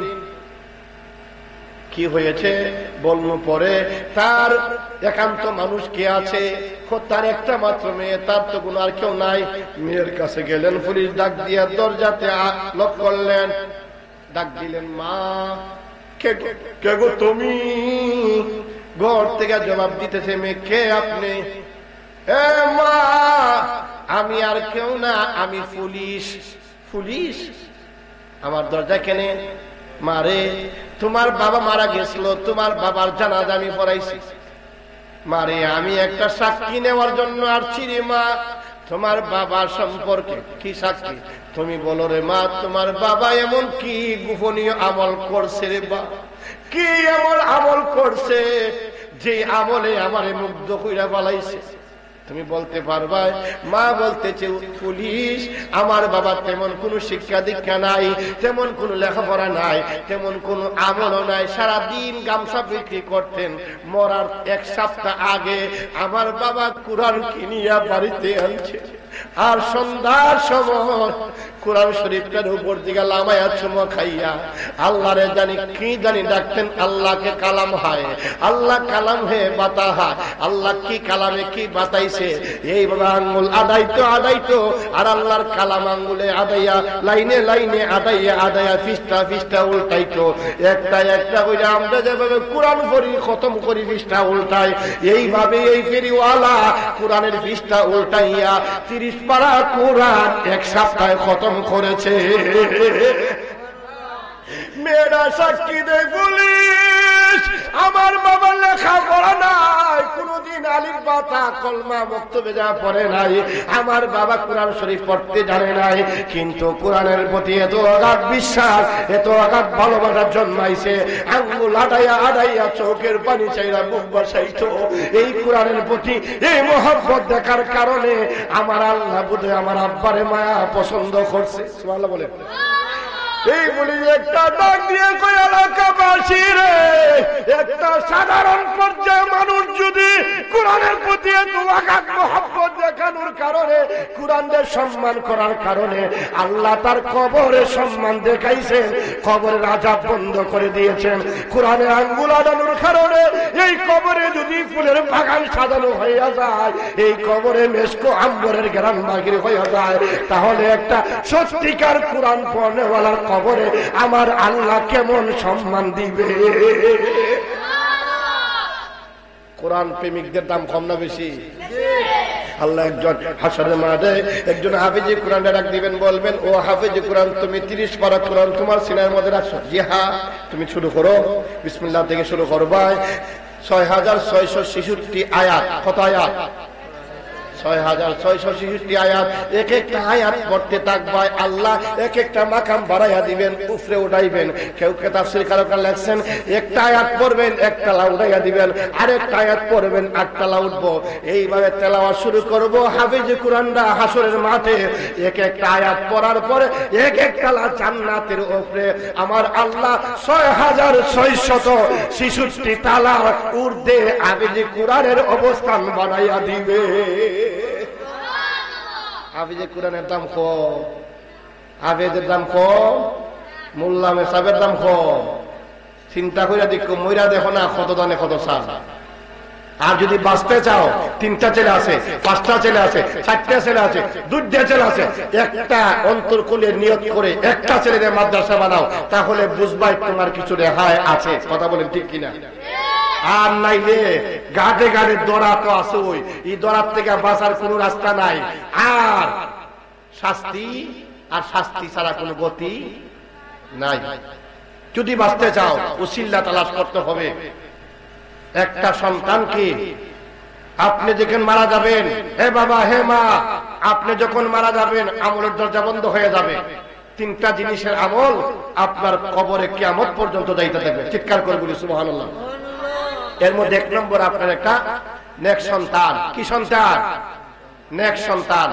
কি হয়েছে বলল পরে, তার একান্ত মানুষ কে আছে? তার একটা মাত্র মেয়ে, তার তো কোনো আর কেউ নাই। মেয়ের কাছে গেলেন, পুলিশ ডাক দিয়া দরজাতে লক করলেন, ডাক দিলেন, মা কে গো তুমি? ঘর থেকে জবাব দিতেছে, মেয়ে কে আপনি? মা আমি আর কেউ না, আমি পুলিশ। পুলিশ? আমার দরজা কেনে? মারে তোমার বাবা মারা গেছিল, তোমার বাবার জানাজা আমি পড়াইছি। মারে আমি একটা সাক্ষী নেওয়ার জন্য আসছি রে মা, তোমার বাবা সম্পর্কে। কি সাক্ষী? তুমি বলো রে মা, তোমার বাবা এমন কি গোপনীয় আমল করছে রে বা? কি এমন আমল করছে যে আমলে আমারে মুগ্ধ কইরা বালাইছে? তুমি বলতে পারবা? মা বলতেছে, পুলিশ আমার বাবা তেমন কোন শিক্ষা দীক্ষা নাই, তেমন কোন লেখাপড়া নাই, তেমন কোন আমলও নাই, সারাদিন গামছা বিক্রি করতেন। মরার এক সপ্তাহ আগে আমার বাবা কোরআন কিনিয়া বাড়িতে আনছে, আর সন্ধ্যার সময় কোরআন শরীফটার উপর দিকে লামায়া চুমো খাইয়া আল্লাহরে জানি কি জানি ডাকতেন। আল্লাহকে কালাম হয়, আল্লাহ কালাম হে বাতা হয়, আল্লাহ কি কালামে কি বাতাইছে এইভাবে আঙ্গুল আদাইতো আর আল্লাহর কালাম আঙ্গুলে আদাইয়া লাইনে লাইনে আদাইয়া পৃষ্ঠা পৃষ্ঠা উল্টাইতো। একটা একটা করে আমরা যেভাবে কোরআন পড়ি খতম করি পৃষ্ঠা উল্টাই, এইভাবে এই ফেরিওয়ালা কোরআনের পৃষ্ঠা উল্টাইয়া 30 পারা কোরআন এক সপ্তাহে খতম করেছে। মেয়েরা সাক্ষী দেয়, পুলিশ আমার বাবার লেখা পড়া নাই, কোনদিন আলিফ বা তা কলমা বক্তব্যে যা পড়ে নাই, আমার বাবা কোরআন শরীফ পড়তে জানে নাই, কিন্তু কোরআনের প্রতি এত অগাধ বিশ্বাস, এত অগাধ ভালোবাসা জন্মাইছে, আঙ্গুল আদাইয়া চোখের পানি চাইরা বুক বসাইতো। এই কোরআনের প্রতি এই মহব্বত দেখার কারণে আমার আল্লাহ বোধহয় আমার আব্বারে মায়া পছন্দ করছে। সুবহানাল্লাহ বলে। এই বলি একটা ডাক দিয়ে কই, এলাকাবাসী রে, একটা সাধারণ পর্যায়ে মানুষ যদি কোরআনের প্রতি এত অগাধ মহব্বত দেখানোর কারণে, কোরআনের সম্মান করার কারণে আল্লাহ তার কবরে সম্মান দেখাইছেন, কবরের আযাব বন্ধ করে দিয়েছেন। কোরআনের আঙ্গুল আদানোর কারণে এই কবরে যদি ফুলের বাগান সাজানো হইয়া যায়, এই কবরে মেশকো আম্বরের গ্রাম বাগির হইয়া যায়, তাহলে একটা সত্যিকার কোরআন পড়নেওয়ালার কবরে আমার আল্লাহ কেমন সম্মান দিবে? কোরআন প্রেমিকদের দাম কম না বেশি? আল্লাহ একজন হাসরের মাঠে একজন হাফেজে কোরআন ডাক দিবেন, বলবেন, ও হাফেজে কোরআন তুমি 30 পারা কোরআন তোমার সিনার মধ্যে রাখছো? জি হ্যাঁ। তুমি শুরু করো, বিসমিল্লাহ থেকে শুরু করবা। 6666 আয়াত। কত আয়াত? 6666 আয়াত। এক একটা আয়াত পড়তে থাকবায় আল্লাহ এক একটা মাকাম বাড়াইয়া দিবেন, উপরে উঠাইবেন। কেউ তাফসীরকাররা লেখছেন, একটা আয়াত পড়বেন একটা লা উঠাইয়া দিবেন, আরেকটা আয়াত পড়বেন একটা লা উঠবো। এইভাবে তেলাওয়াত শুরু করব। হাফেজ কোরআনরা হাসরের মাঠে এক একটা আয়াত পড়ার পরে এক একটা লা জান্নাতের উপরে আমার আল্লাহ 6666 তালা ঊর্ধ্বে হাফেজ কোরআনের অবস্থান বানাইয়া দিবে। হাফেজে কোরআনের দাম কম, হাফেজের দাম কম, মোল্লা মেসাবের দাম কম। চিন্তা করে দেখো, মইরা দেখো না কত দানে কত সাল। আর যদি বাঁচতে চাও, 3টা ছেলে আছে, 5টা ছেলে আছে, 4টা ছেলে আছে, 2টা ছেলে আছে, একটা অন্তরকুলের নিয়ত করে একটা ছেলেদের মাদ্রাসা বানাও, তাহলে বুঝবাই তোমার কিছু রেহাই আছে। কথা বলেন ঠিক কিনা? আর নাইলে গাড়ে গাড়ে দরা তো আছে, ওই এই দরার থেকে বাঁচার কোন রাস্তা নাই। আর শাস্তি, আর শাস্তি ছাড়া কোনো গতি নাই। যদি বাঁচতে চাও উসিলা তালাশ করতে হবে। একটা সন্তানকে আপনি যখন মারা যাবেন, হে বাবা হে মা, আপনি যখন মারা যাবেন আমলের দরজা বন্ধ হয়ে যাবে। 3টা জিনিসের আমল আপনার কবরে কিয়ামত পর্যন্ত যাইতে থাকবে। চিৎকার করে বলি সুবহানাল্লাহ। এর মধ্যে 1 নম্বর আপনার একটা নেক সন্তান। কি সন্তান? নেক সন্তান।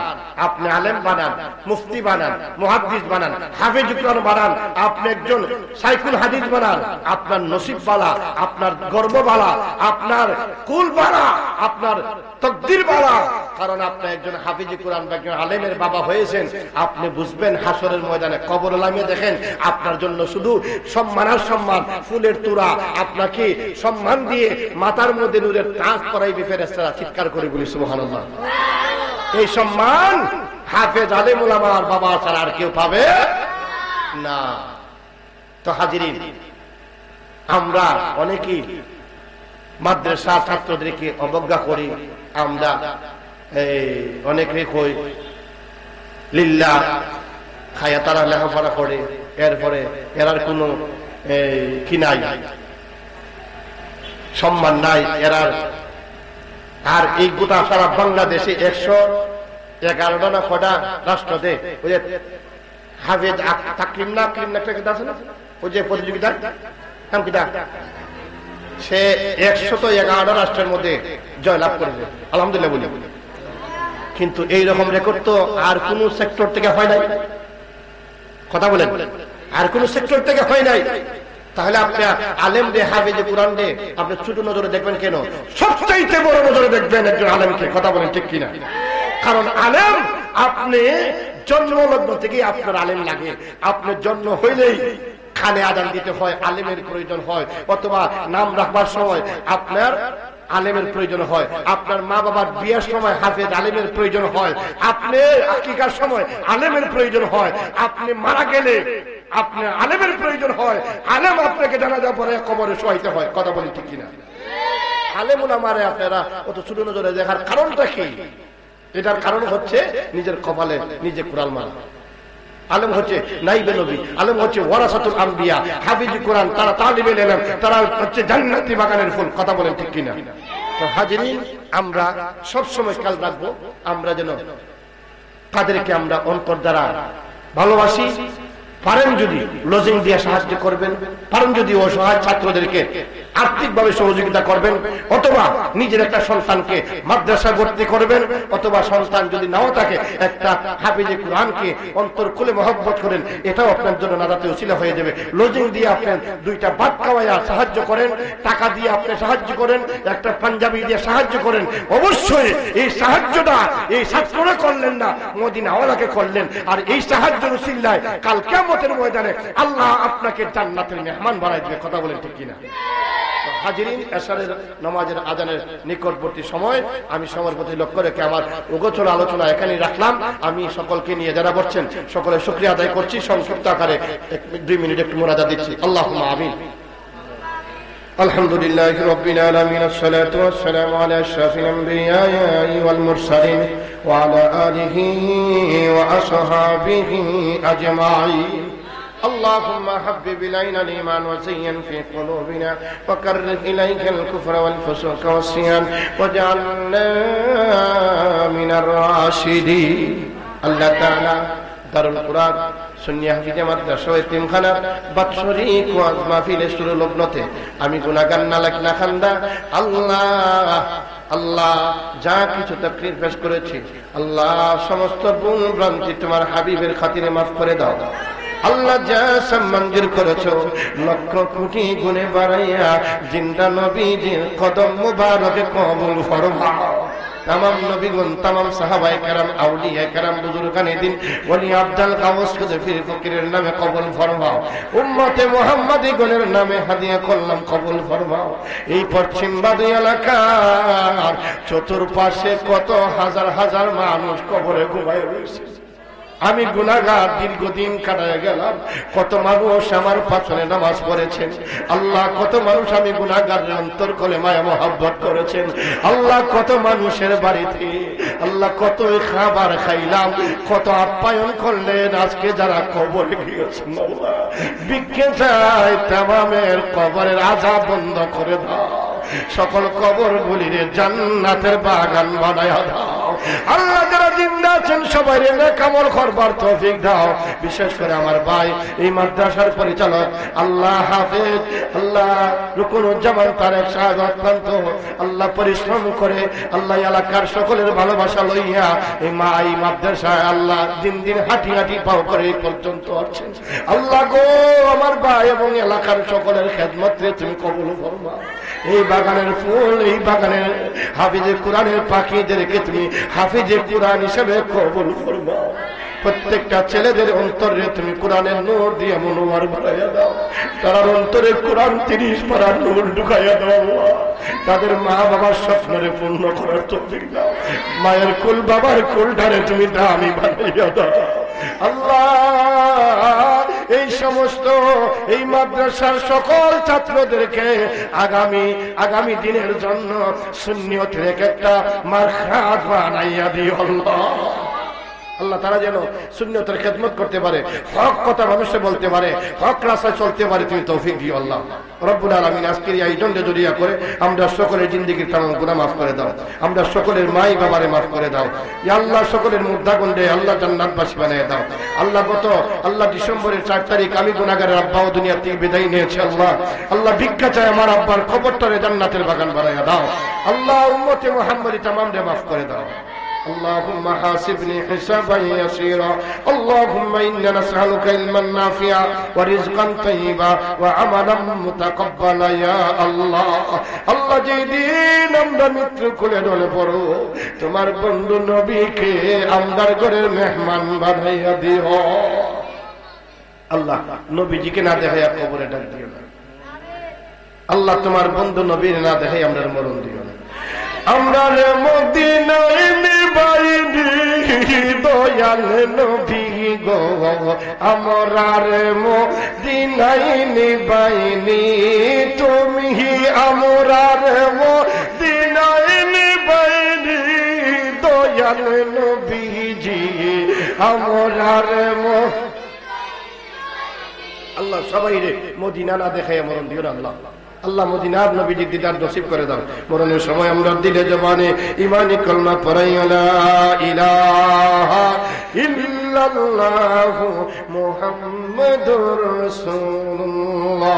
আপনি আলেম বানান, মুফতি বানান, মুহাদ্দিস বানান, হাফেজ কোরআন বানান, আপনি একজন শাইখুল হাদিস বানান, আপনার নসিব বালা, আপনার গর্ব বালা, আপনার কুল বালা, আপনার তকদির বালা। কারণ আপনি একজন হাফেজ কোরআন বা একজন আলেমের বাবা হয়েছেন। আপনি বুঝবেন হাসরের ময়দানে কবর লামিয়ে দেখেন আপনার জন্য শুধু সম্মান আর সম্মান, ফুলের তোড়া আপনাকে সম্মান দিয়ে মাথার মধ্যে নূরের তাজ পরাইবে ফেরেশতারা। চিৎকার করে বলি সুবহানাল্লাহ। এই সম্মান হাফেজ আলেম উলামার বাবা ছাড়া আর কেউ পাবে না। তো হাজিরিন, আমরা অনেকেই মাদ্রাসা ছাত্রদেরকে অবজ্ঞা করি। আমরা অনেকে কই লিল্লাহ খায়া তারা লেখাপড়া করে, এরপরে এরার কোনো কি নাই, সম্মান নাই এরার। আর এই গোটা সারা বাংলাদেশে 111টা না কটা রাষ্ট্র দেয় ওই যে হাফেজ তাকলিম না আছে না, ওই যে প্রতিযোগিতা নাম কিটা, সে 111টা রাষ্ট্রের মধ্যে জয়লাভ করেছে, আলহামদুলিল্লাহ বলি। কিন্তু এইরকম রেকর্ড তো আর কোন সেক্টর থেকে হয় নাই, কথা বলেন, আর কোন সেক্টর থেকে হয় নাই। তাহলে আপনি আলেম রে হাফেজ কোরআন রে আপনি ছোট নজরে দেখবেন কেন? সবচাইতে বড় নজরে দেখবেন একজন আলেমকে, কথা বলেন ঠিক কিনা? কারণ আলেম আপনি জন্মলগ্ন থেকে আপনার আলেম লাগে। আপনার জন্ম হইলেই খানে আজান দিতে হয়, আলেমের প্রয়োজন হয়, অথবা নাম রাখবার সময় আপনার আলেমের প্রয়োজন হয়, আপনার মা বাবার বিয়ের সময় হাফেজ আলেমের প্রয়োজন হয়, আপনি আকিকার সময় আলেমের প্রয়োজন হয়, আপনি মারা গেলে আপনার আলেমের প্রয়োজন হয়, আলেম আপনাকে জানাজা পরে কবরে শোয়াইতে হয়, কথা বলি ঠিক কিনা? আলেম ওলামারে আপনারা অত ছোট নজরে দেখার কারণটা কি? এটার কারণ হচ্ছে নিজের কপালে নিজে কুরআন মানা। আলেম হচ্ছে নাইবে নবী, আলেম হচ্ছে ওয়ারাসাতুল আম্বিয়া, হাফিজ কোরআন, তারা তালিবে ইলম, তারা হচ্ছে জান্নাতি বাগানের ফুল, কথা বলেন ঠিক কিনা? তো হাজিরিন, আমরা সব সময় খেয়াল রাখবো আমরা যেন তাদেরকে আমরা অন্তর দ্বারা ভালোবাসি। পারেন যদি লজিং দিয়ে সাহায্য করবেন, পারেন যদি অসহায় ছাত্রদেরকে আর্থিকভাবে সহযোগিতা করবেন, অথবা নিজের একটা সন্তানকে মাদ্রাসা ভর্তি করবেন, অথবা সন্তান যদি নাও থাকে একটা হাফেজে কোরআনকে অন্তর খুলে মহব্বত করেন, এটাও আপনার জন্য নাজাতে উসিলা হয়ে যাবে। লজিং দিয়ে আপনি দুইটা ভাত খাওয়াইয়া সাহায্য করেন, টাকা দিয়ে আপনি সাহায্য করেন, একটা পাঞ্জাবি দিয়ে সাহায্য করেন। অবশ্যই এই সাহায্যটা এই ছাত্ররা করলেন না, মদিনাওয়ালাকে করলেন। আর এই সাহায্যের উসিলায় কাল কিয়ামতের ময়দানে আল্লাহ আপনাকে জান্নাতের মেহমান বানাই দিবে, কথা বলেন ঠিক কিনা? হাজিরিন, এশারের নামাজের আজানের নিকটবর্তী সময় আমি সময়ের প্রতি লক্ষ্য রেখে আমার উগোচর আলোচনা এখানেই রাখলাম। আমি সকলকে নিয়ে যারা বলছেন সকলের শুকরিয়া আদায় করছি। সংক্ষিপ্ত আকারে 2 মিনিট একটু মোনাজাত দিচ্ছি। আল্লাহুম্মা আমিন। আলহামদুলিল্লাহি রাব্বিল আলামিন, আসসালাতু ওয়াসসালামু আলা আশরাফিল আমবিয়া ওয়াল মুরসালিন ওয়া আলা আলিহি ওয়া আসহাবিহি আজমাইন। اللهم حبب إلينا الإيمان وزين في قلوبنا وكره إليك الكفر والفسوق والعصيان واجعلنا من الراشدين। الله تعالى দারুল কুরআন সুন্নি হাফিজে মাদ্রাসা এতিমখানার বাৎসরিক ওয়াজ মাহফিলের শুরু লগ্নতে আমি গুনাহগার নালাক না খান্দা আল্লাহ যা কিছু তাকরীর পেশ করেছি আল্লাহ সমস্ত ভুল ভ্রান্তি তোমার হাবিবের খাতিরে মাফ করে দাও। আল্লাহ যা সম্মানজির করেছো লক্ষ কোটি গুণে বাড়াইয়া জিন্দা নবীজির কদম মুবারকে কবুল ফরমাও। तमाम नबीगण तमाम साहाबाए केराम आउलिया केराम बुजुर्गाने दिन वली अफजल गाउस फिर फकीरेर नामे कबुल फरमाओ। उम्मते मुहम्मदी गणेर नामे हादिया करलाम कबुल फरमाओ। এই পশ্চিমবাদী এলাকার চতুর্পাশে কত হাজার হাজার মানুষ কবরে ঘুমায় রয়েছে। আমি গুনাহগার দীর্ঘদিন কাটায় গেলাম, কত মানুষ আমার পাছনে নামাজ পড়েছেন আল্লাহ, কত মানুষ আমি গুনাহগারের অন্তর কোলে মায়া মহব্বত করেছেন আল্লাহ, কত মানুষের বাড়িতে আল্লাহ কত খাবার খাইলাম, কত আপ্যায়ন করলেন। আজকে যারা কবরে গিয়েছেন আল্লাহ ভিক্ষে চাই তামামের কবরের আযাব বন্ধ করে দাও, সকল কবর গুলিরে জান্নাতের বাগান বানায়া দাও আল্লাহ। যারা জিন্দা আছেন সবাই নেক আমল করবার তৌফিক দাও। বিশেষ করে আমার ভাই এই মাদ্রাসার পরিচালক আল্লাহ হাফেজ আল্লাহ রুকনুজ্জামান তারেক সাহেব অত্যন্ত আল্লাহ পরিশ্রম করে আল্লাহ এলাকার সকলের ভালোবাসা লইয়া এই মাদ্রাসায় আল্লাহ দিন দিন হাঁটি হাঁটি পাও করে এই পর্যন্ত আছেন আল্লাহ গো। আমার ভাই এবং এলাকার সকলের খেদমতে তুমি কবুল ফরমাও। এই বাগানের ফুল, এই বাগানের হাফিজে কোরআনের পাখিদেরকে তুমি হাফিজে কোরআন হিসেবে কবুল ফরমাও। প্রত্যেকটা ছেলেদের অন্তরে তুমি কোরআনের নূর দিয়ে মনোয়ার বাড়াইয়া দাও, তার অন্তরে কোরআন 30 পারার নূর ঢুকাইয়া দাও। তাদের মা বাবার স্বপ্নরে পূর্ণ করার তৌফিক দাও। মায়ের কুল বাবার কুলটারে তুমি দামি বানাইয়া দাও আল্লাহ। এই সমস্ত এই মাদ্রাসার সকল ছাত্রদেরকে আগামী দিনের জন্য সুন্নিয়তের একটা মারখাত বানাইয়া দিও আল্লাহ। আল্লাহ তারা যেন সুন্নতের খেদমত করতে পারে, হক কথা মানুষে বলতে পারে, হক রাস্তায় চলতে পারে, তুমি তৌফিক দিও আল্লাহ রব্বুল আলামিন। আজকের এই আয়োজনকে জড়িয়া করে আমরা সকলের জিন্দেগির তামাম গুনাহ মাফ করে দাও, আমরা সকলের মাই বাবারে মাফ করে দাও ইয়া আল্লাহ। সকলের মুর্দাগণ্ডে আল্লাহ জান্নাতবাসী বানিয়ে দাও আল্লাহ। আল্লাহ ডিসেম্বরের 4 তারিখ আমি গুনাহগারের আব্বাও দুনিয়া থেকে বিদায় নিয়েছে আল্লাহ। আল্লাহ ভিক্ষা চাই আমার আব্বার কবরটারে জান্নাতের বাগান বানাইয়া দাও আল্লাহ। উম্মতে মুহাম্মদী তামামরে মাফ করে দাও। اللهم حاسبني حسابا يسيرا اللهم إنا نسألك علما نافعا ورزقا طيبا وعملا متقبلا يا الله الله যেদিন আমরা মৃত্যু কোলে ঢলে পড়ো তোমার বন্ধু নবীকে আমদার ঘরের মেহমান বানাইয়া দিও আল্লাহ। নবীজিকে না দেখাইয়া কবরে ডাক দিও না আল্লাহ। তোমার বন্ধু নবীর না দেখাই আমরা মরণ দিও না। আমরা রে মদিনায় নিবাইনি দয়াল নবী গো, আমরা রে মদিনায় নিবাইনি তুমি, আমরা রে মদিনায় নিবাইনি দয়াল নবীজি, আমরা রে আল্লাহ সবাই রে মদিনা না দেখায় মরণ দিও না আল্লাহ। আল্লাহ মদিনার নবীজির দিদার নসিব করে দাও। মরণের সময় আমরা দিলে জবানে ঈমানি কলমা পড়াইয়া লা ইলাহা ইল্লাল্লাহু মুহাম্মাদুর রাসূলুল্লাহ।